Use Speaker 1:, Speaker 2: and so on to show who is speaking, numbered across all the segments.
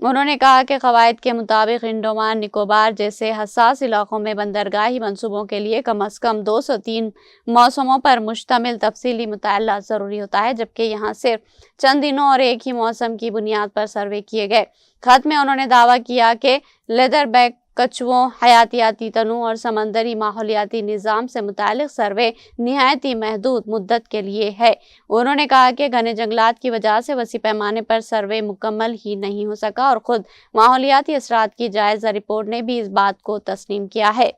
Speaker 1: انہوں نے کہا کہ قواعد کے مطابق انڈومان نکوبار جیسے حساس علاقوں میں بندرگاہی منصوبوں کے لیے کم از کم 203 موسموں پر مشتمل تفصیلی مطالعہ ضروری ہوتا ہے، جبکہ یہاں صرف چند دنوں اور ایک ہی موسم کی بنیاد پر سروے کیے گئے۔ خط میں انہوں نے دعویٰ کیا کہ لیدر بیک کچھووں، حیاتیاتی تنوع اور سمندری ماحولیاتی نظام سے متعلق سروے نہایت ہی محدود مدت کے لیے ہے۔ انہوں نے کہا کہ گھنے جنگلات کی وجہ سے وسیع پیمانے پر سروے مکمل ہی نہیں ہو سکا اور خود ماحولیاتی اثرات کی جائزہ رپورٹ نے بھی اس بات کو تسلیم کیا ہے۔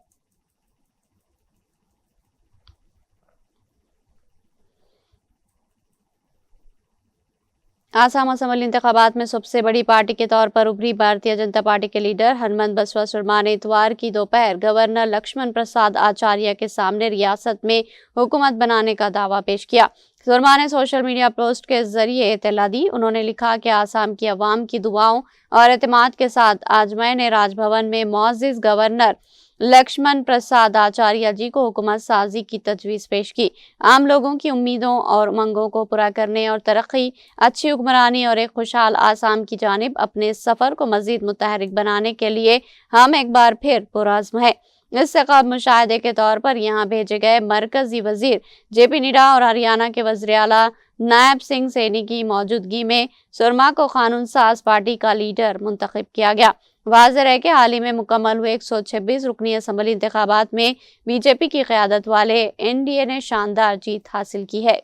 Speaker 1: آسام اسمبلی انتخابات میں سب سے بڑی پارٹی کے طور پر ابھری بھارتیہ جنتا پارٹی کے لیڈر ہنمنت بسوا سرما نے اتوار کی دوپہر گورنر لکشمن پرساد آچاریہ کے سامنے ریاست میں حکومت بنانے کا دعویٰ پیش کیا۔ سرما نے سوشل میڈیا پوسٹ کے ذریعے اطلاع دی۔ انہوں نے لکھا کہ آسام کی عوام کی دعاؤں اور اعتماد کے ساتھ آج میں نے راج بھون میں معزز گورنر لکشمن پرساد آچاریہ جی کو حکومت سازی کی تجویز پیش کی۔ عام لوگوں کی امیدوں اور امنگوں کو پورا کرنے اور ترقی، اچھی حکمرانی اور ایک خوشحال آسام کی جانب اپنے سفر کو مزید متحرک بنانے کے لیے ہم ایک بار پھر پرعزم ہیں۔ اس سے قبل مشاہدے کے طور پر یہاں بھیجے گئے مرکزی وزیر جے پی نڈا اور ہریانہ کے وزیر اعلیٰ نائب سنگھ سینی کی موجودگی میں سرما کو قانون ساز پارٹی کا لیڈر منتخب کیا گیا۔ واضح ہے کہ حال ہی میں مکمل ہوئے 126 رکنی اسمبلی انتخابات میں بی جے پی کی قیادت والے این ڈی اے نے شاندار جیت حاصل کی ہے۔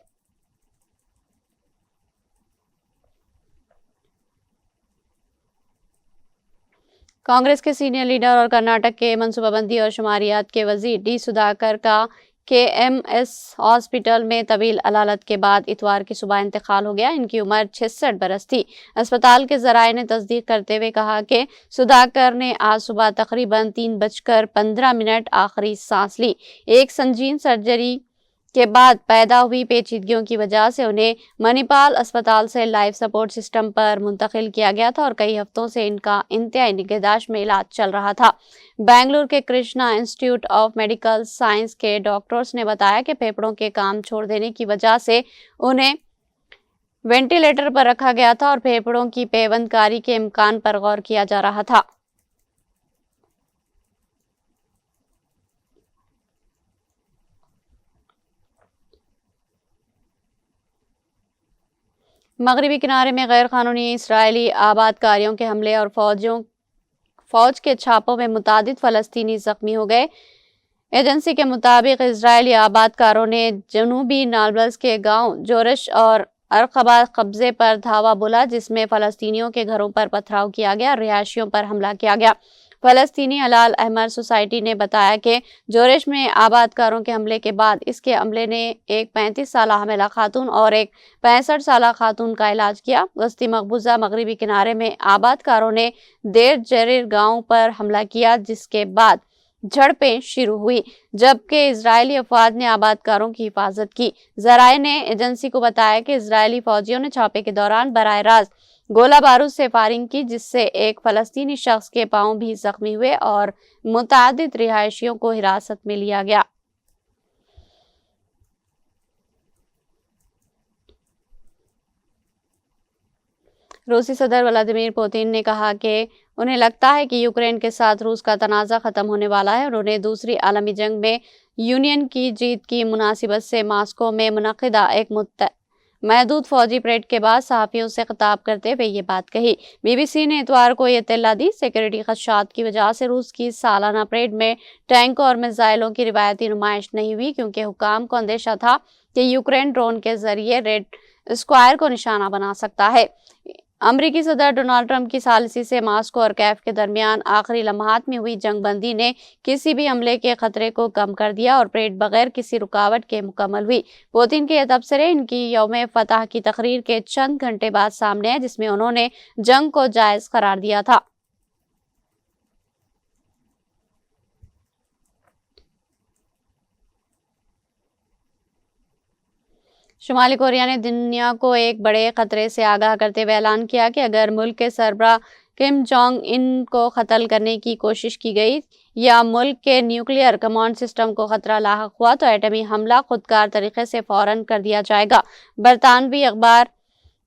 Speaker 1: کانگریس کے سینئر لیڈر اور کرناٹک کے منصوبہ بندی اور شماریات کے وزیر ڈی سدھاکر کا کے ایم ایس ہاسپٹل میں طویل علالت کے بعد اتوار کی صبح انتقال ہو گیا۔ ان کی عمر 66 برس تھی۔ اسپتال کے ذرائع نے تصدیق کرتے ہوئے کہا کہ سدھاکر نے آج صبح تقریباً 3:15 آخری سانس لی۔ ایک سنگین سرجری کے بعد پیدا ہوئی پیچیدگیوں کی وجہ سے انہیں منی پال اسپتال سے لائف سپورٹ سسٹم پر منتقل کیا گیا تھا اور کئی ہفتوں سے ان کا انتہائی نگہداشت میں علاج چل رہا تھا۔ بنگلور کے کرشنا انسٹی ٹیوٹ آف میڈیکل سائنس کے ڈاکٹرز نے بتایا کہ پھیپھڑوں کے کام چھوڑ دینے کی وجہ سے انہیں وینٹی لیٹر پر رکھا گیا تھا اور پھیپھڑوں کی پیوند کاری کے امکان پر غور کیا جا رہا تھا۔ مغربی کنارے میں غیر قانونی اسرائیلی آباد کاریوں کے حملے اور فوج کے چھاپوں میں متعدد فلسطینی زخمی ہو گئے۔ ایجنسی کے مطابق اسرائیلی آباد کاروں نے جنوبی نابلس کے گاؤں جورش اور ارقبہ قبضے پر دھاوا بولا، جس میں فلسطینیوں کے گھروں پر پتھراؤ کیا گیا اور رہائشیوں پر حملہ کیا گیا۔ فلسطینی ہلال احمر سوسائٹی نے بتایا کہ جورش میں آباد کاروں کے حملے کے بعد اس کے عملے نے ایک 35 سالہ حاملہ خاتون اور ایک 65 سالہ خاتون کا علاج کیا۔ وسطی مقبوضہ مغربی کنارے میں آباد کاروں نے دیر جریر گاؤں پر حملہ کیا، جس کے بعد جھڑپیں شروع ہوئی، جبکہ اسرائیلی افواج نے آباد کاروں کی حفاظت کی۔ ذرائع نے ایجنسی کو بتایا کہ اسرائیلی فوجیوں نے چھاپے کے دوران براہ راست گولہ بارود سے فائرنگ کی، جس سے ایک فلسطینی شخص کے پاؤں بھی زخمی ہوئے اور متعدد رہائشیوں کو حراست میں لیا گیا۔ روسی صدر ولادیمیر پوتن نے کہا کہ انہیں لگتا ہے کہ یوکرین کے ساتھ روس کا تنازع ختم ہونے والا ہے۔ انہوں نے دوسری عالمی جنگ میں یونین کی جیت کی مناسبت سے ماسکو میں منعقدہ ایک محدود فوجی پریڈ کے بعد صحافیوں سے خطاب کرتے ہوئے یہ بات کہی۔ بی بی سی نے اتوار کو یہ اطلاع دی۔ سیکورٹی خدشات کی وجہ سے روس کی سالانہ پریڈ میں ٹینکوں اور میزائلوں کی روایتی نمائش نہیں ہوئی، کیونکہ حکام کو اندیشہ تھا کہ یوکرین ڈرون کے ذریعے ریڈ اسکوائر کو نشانہ بنا سکتا ہے۔ امریکی صدر ڈونلڈ ٹرمپ کی ثالثی سے ماسکو اور کیف کے درمیان آخری لمحات میں ہوئی جنگ بندی نے کسی بھی حملے کے خطرے کو کم کر دیا اور پریڈ بغیر کسی رکاوٹ کے مکمل ہوئی۔ پوتن کے یہ تبصرے ان کی یوم فتح کی تقریر کے چند گھنٹے بعد سامنے آئے، جس میں انہوں نے جنگ کو جائز قرار دیا تھا۔ شمالی کوریا نے دنیا کو ایک بڑے خطرے سے آگاہ کرتے ہوئے اعلان کیا کہ اگر ملک کے سربراہ کم جونگ ان کو قتل کرنے کی کوشش کی گئی یا ملک کے نیوکلیئر کمانڈ سسٹم کو خطرہ لاحق ہوا تو ایٹمی حملہ خودکار طریقے سے فوراً کر دیا جائے گا۔ برطانوی اخبار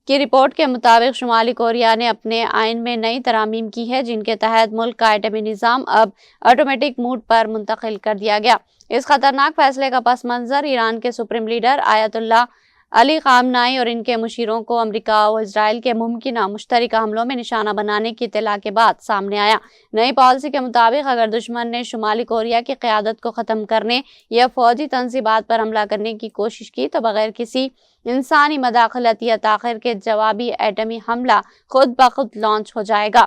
Speaker 1: کی رپورٹ کے مطابق شمالی کوریا نے اپنے آئین میں نئی ترامیم کی ہے جن کے تحت ملک کا ایٹمی نظام اب آٹومیٹک موڈ پر منتقل کر دیا گیا۔ اس خطرناک فیصلے کا پس منظر ایران کے سپریم لیڈر آیت اللہ علی خامنائی اور ان کے مشیروں کو امریکہ و اسرائیل کے ممکنہ مشترکہ حملوں میں نشانہ بنانے کی اطلاع کے بعد سامنے آیا۔ نئی پالیسی کے مطابق اگر دشمن نے شمالی کوریا کی قیادت کو ختم کرنے یا فوجی تنصیبات پر حملہ کرنے کی کوشش کی تو بغیر کسی انسانی مداخلت یا تاخیر کے جوابی ایٹمی حملہ خود بخود لانچ ہو جائے گا۔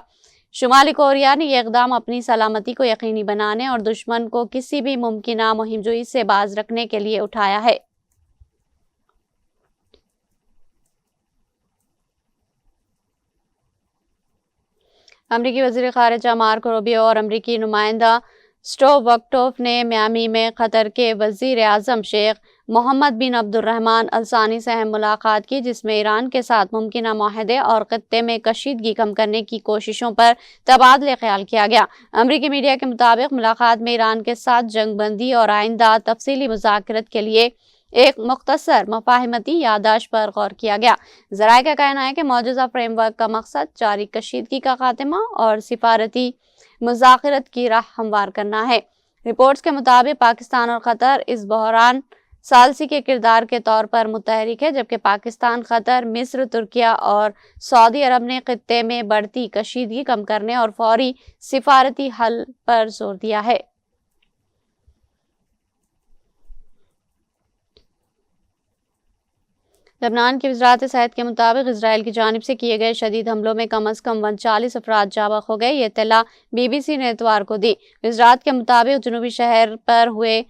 Speaker 1: شمالی کوریا نے یہ اقدام اپنی سلامتی کو یقینی بنانے اور دشمن کو کسی بھی ممکنہ مہم جوئی سے باز رکھنے کے لیے اٹھایا ہے۔ امریکی وزیر خارجہ مارکو روبیو اور امریکی نمائندہ سٹو وکٹوف نے میامی میں قطر کے وزیر اعظم شیخ محمد بن عبد الرحمن الثانی سے اہم ملاقات کی جس میں ایران کے ساتھ ممکنہ معاہدے اور خطے میں کشیدگی کم کرنے کی کوششوں پر تبادلہ خیال کیا گیا۔ امریکی میڈیا کے مطابق ملاقات میں ایران کے ساتھ جنگ بندی اور آئندہ تفصیلی مذاکرات کے لیے ایک مختصر مفاہمتی یادداشت پر غور کیا گیا۔ ذرائع کا کہنا ہے کہ موجودہ فریم ورک کا مقصد جاری کشیدگی کا خاتمہ اور سفارتی مذاکرات کی راہ ہموار کرنا ہے۔ رپورٹس کے مطابق پاکستان اور قطر اس بحران ثالثی کے کردار کے طور پر متحرک ہے جبکہ پاکستان، قطر، مصر، ترکیہ اور سعودی عرب نے خطے میں بڑھتی کشیدگی کم کرنے اور فوری سفارتی حل پر زور دیا ہے۔ لبنان کی وزارت صحت کے مطابق اسرائیل کی جانب سے کیے گئے شدید حملوں میں کم از کم 39 افراد جاں بحق ہو گئے۔ یہ اطلاع BBC نے اتوار کو دی۔ وزارت کے مطابق جنوبی شہر پر ہوئے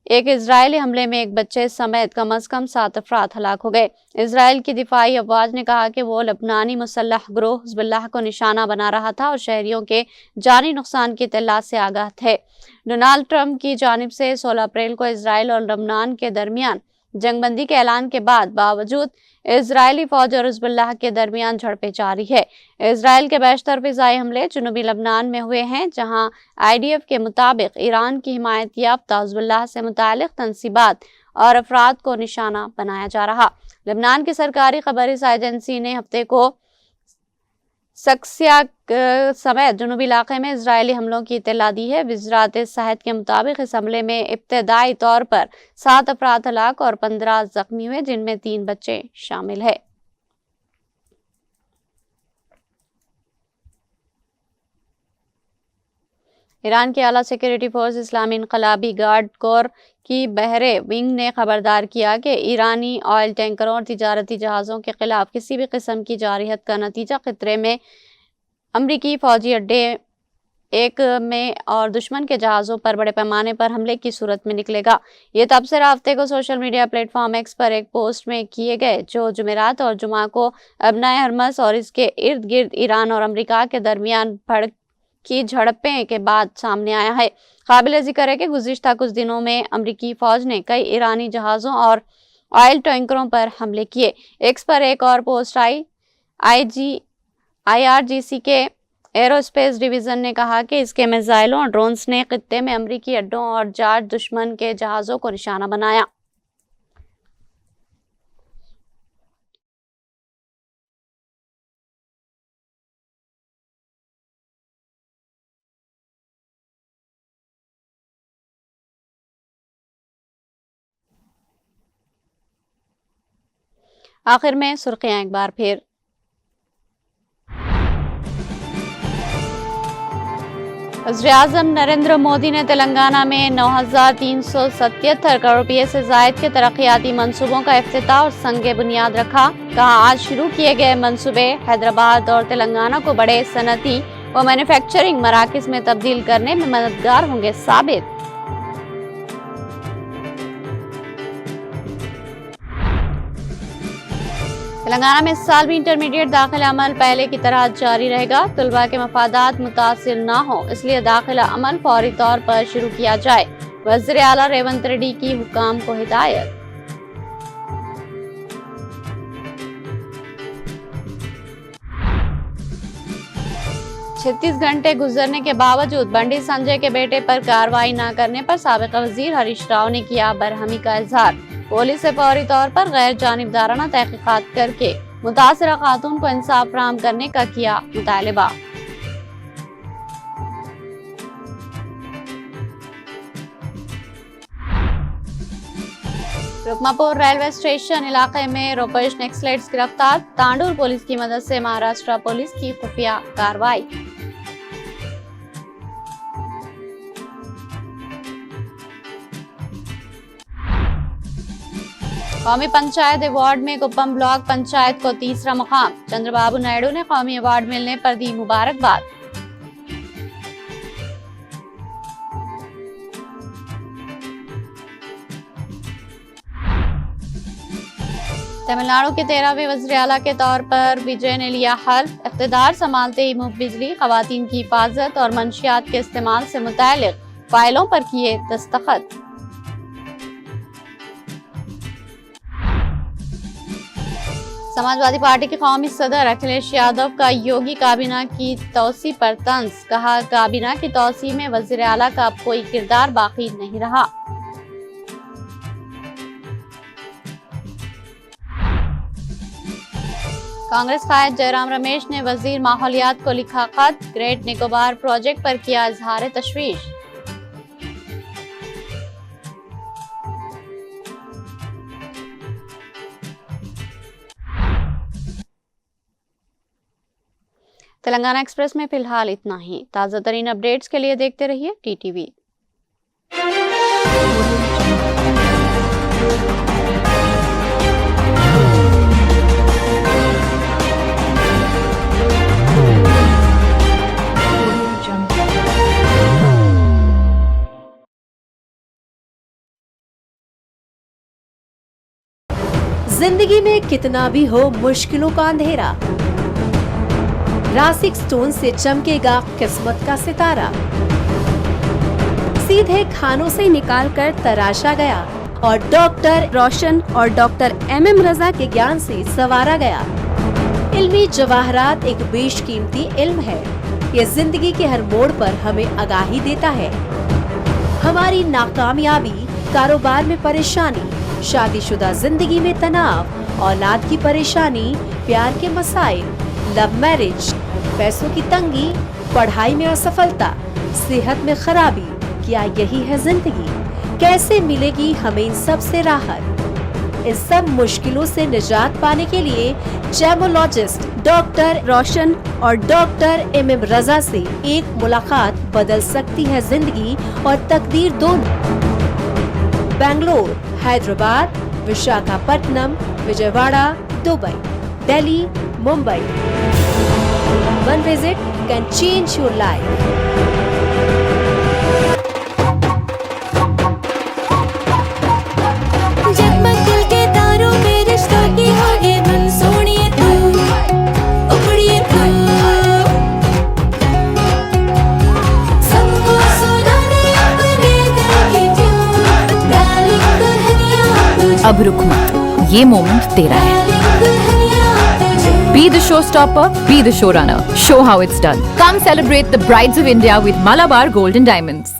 Speaker 1: ایک اسرائیلی حملے میں ایک بچے سمیت کم از کم 7 افراد ہلاک ہو گئے۔ اسرائیل کی دفاعی افواج نے کہا کہ وہ لبنانی مسلح گروہ حزب اللہ کو نشانہ بنا رہا تھا اور شہریوں کے جانی نقصان کی اطلاعات سے آگاہ تھے۔ ڈونالڈ ٹرمپ کی جانب سے 16 اپریل کو اسرائیل اور لبنان کے درمیان جنگ بندی کے اعلان کے باوجود اسرائیلی فوج اور حزب اللہ کے درمیان جھڑپیں جاری ہے۔ اسرائیل کے بیشتر فضائی حملے جنوبی لبنان میں ہوئے ہیں جہاں IDF کے مطابق ایران کی حمایت یافتہ حزب اللہ سے متعلق تنصیبات اور افراد کو نشانہ بنایا جا رہا۔ لبنان کی سرکاری خبری ایجنسی نے ہفتے کو سکسیہ سمیت جنوبی علاقے میں اسرائیلی حملوں کی اطلاع دی ہے۔ وزارت صحت کے مطابق اس حملے میں ابتدائی طور پر 7 افراد ہلاک اور 15 زخمی ہوئے جن میں 3 بچے شامل ہیں۔ ایران کی اعلیٰ سیکورٹی فورس اسلامی انقلابی گارڈ کور کی بحری ونگ نے خبردار کیا کہ ایرانی آئل ٹینکروں اور تجارتی جہازوں کے خلاف کسی بھی قسم کی جارحیت کا نتیجہ خطرے میں امریکی فوجی اڈے ایک میں اور دشمن کے جہازوں پر بڑے پیمانے پر حملے کی صورت میں نکلے گا۔ یہ تبصرہ ہفتے کو social media platform X پر ایک پوسٹ میں کیے گئے جو جمعرات اور جمعہ کو ابنائے حرمس اور اس کے ارد گرد ایران اور امریکہ کے درمیان کی جھڑپیں کے بعد سامنے آیا ہے۔ قابل ذکر ہے کہ گزشتہ کچھ دنوں میں امریکی فوج نے کئی ایرانی جہازوں اور آئل ٹینکروں پر حملے کیے۔ ایکس پر ایک اور پوسٹ IRGC کے ایرو اسپیس ڈویژن نے کہا کہ اس کے میزائلوں اور ڈرونز نے خطے میں امریکی اڈوں اور جارج دشمن کے جہازوں کو نشانہ بنایا۔ آخر میں سرخیاں ایک بار پھر۔ وزیراعظم نریندر مودی نے تلنگانہ میں 9,377 کروڑ روپے سے زائد کے ترقیاتی منصوبوں کا افتتاح اور سنگ بنیاد رکھا۔ کہا آج شروع کیے گئے منصوبے حیدرآباد اور تلنگانہ کو بڑے صنعتی و مینوفیکچرنگ مراکز میں تبدیل کرنے میں مددگار ہوں گے ثابت۔ تلنگانہ میں اس سال بھی انٹرمیڈیٹ داخلہ عمل پہلے کی طرح جاری رہے گا۔ طلباء کے مفادات متاثر نہ ہوں اس لیے داخلہ عمل فوری طور پر شروع کیا جائے۔ وزیر اعلیٰ ریونت ریڈی کی حکام کو ہدایت۔ چھتیس گھنٹے گزرنے کے باوجود بنڈی سنجے کے بیٹے پر کارروائی نہ کرنے پر سابق وزیر ہریش راؤ نے کیا برہمی کا اظہار۔ پولیس سے فوری طور پر غیر جانبدارانہ تحقیقات کر کے متاثرہ خاتون کو انصاف فراہم کرنے کا کیا مطالبہ۔ رکما پور ریلوے اسٹیشن علاقے میں روپش نیکسلائٹس گرفتار، تانڈور پولیس کی مدد سے مہاراشٹر پولیس کی خفیہ کارروائی۔ قومی پنچایت ایوارڈ میں کپم بلاک پنچایت کو تیسرا مقام، چندر بابو نائیڈو نے قومی ایوارڈ ملنے پر دی مبارکباد۔ تمل ناڈو کے 13ویں وزیر اعلیٰ کے طور پر وجے نے لیا حلف، اقتدار سنبھالتے ہی مفت بجلی، خواتین کی حفاظت اور منشیات کے استعمال سے متعلق فائلوں پر کیے دستخط۔ سماجوادی پارٹی کے قومی صدر اکھلیش یادو کا یوگی کابینہ کی توسیع پر طنز، کہا کابینہ کی توسیع میں وزیر اعلیٰ کا اب کوئی کردار باقی نہیں رہا۔ کانگریس قائد جے رام رمیش نے وزیر ماحولیات کو لکھا خط، گریٹ نکوبار پروجیکٹ پر کیا اظہار تشویش۔ تلنگانہ ایکسپریس میں فی الحال اتنا ہی۔ تازہ ترین اپڈیٹس کے لیے دیکھتے رہیے ٹی ٹی وی۔
Speaker 2: زندگی میں کتنا بھی ہو مشکلوں کا اندھیرا، راسک سٹون سے چمکے گا قسمت کا ستارہ، سیدھے کھانوں سے نکال کر تراشا گیا اور ڈاکٹر روشن اور ڈاکٹر ایم رضا کے گیان سے سنوارا گیا۔ علمی جواہرات ایک بیش قیمتی علم ہے، یہ زندگی کے ہر موڑ پر ہمیں آگاہی دیتا ہے۔ ہماری ناکامیابی، کاروبار میں پریشانی، شادی شدہ زندگی میں تناؤ، اولاد کی پریشانی، پیار کے مسائل، لو میرج، پیسوں کی تنگی، پڑھائی میں اسفلتا، صحت میں خرابی، کیا یہی ہے زندگی؟ کیسے ملے گی ہمیں ان سب سے راحت؟ ان سب مشکلوں سے نجات پانے کے لیے جیمولوجسٹ ڈاکٹر روشن اور ڈاکٹر ایم رضا سے ایک ملاقات بدل سکتی ہے زندگی اور تقدیر دونوں۔ Bangalore, Hyderabad, Visakhapatnam, Vijayawada, Dubai, Delhi, Mumbai. One visit can change your life. جگمگ دل کے تاروں میں رشتہ کی آگے من سونیے تو اپڑیے تو سب کو سنانے اپنے دل کی ٹیون، ڈارلنگ دلہنیا تجھ
Speaker 3: اب رک مت، یہ مومنٹ تیرا ہے۔ Be the showstopper, be the showrunner. Show how it's done. Come celebrate the Brides of India with Malabar Gold and Diamonds.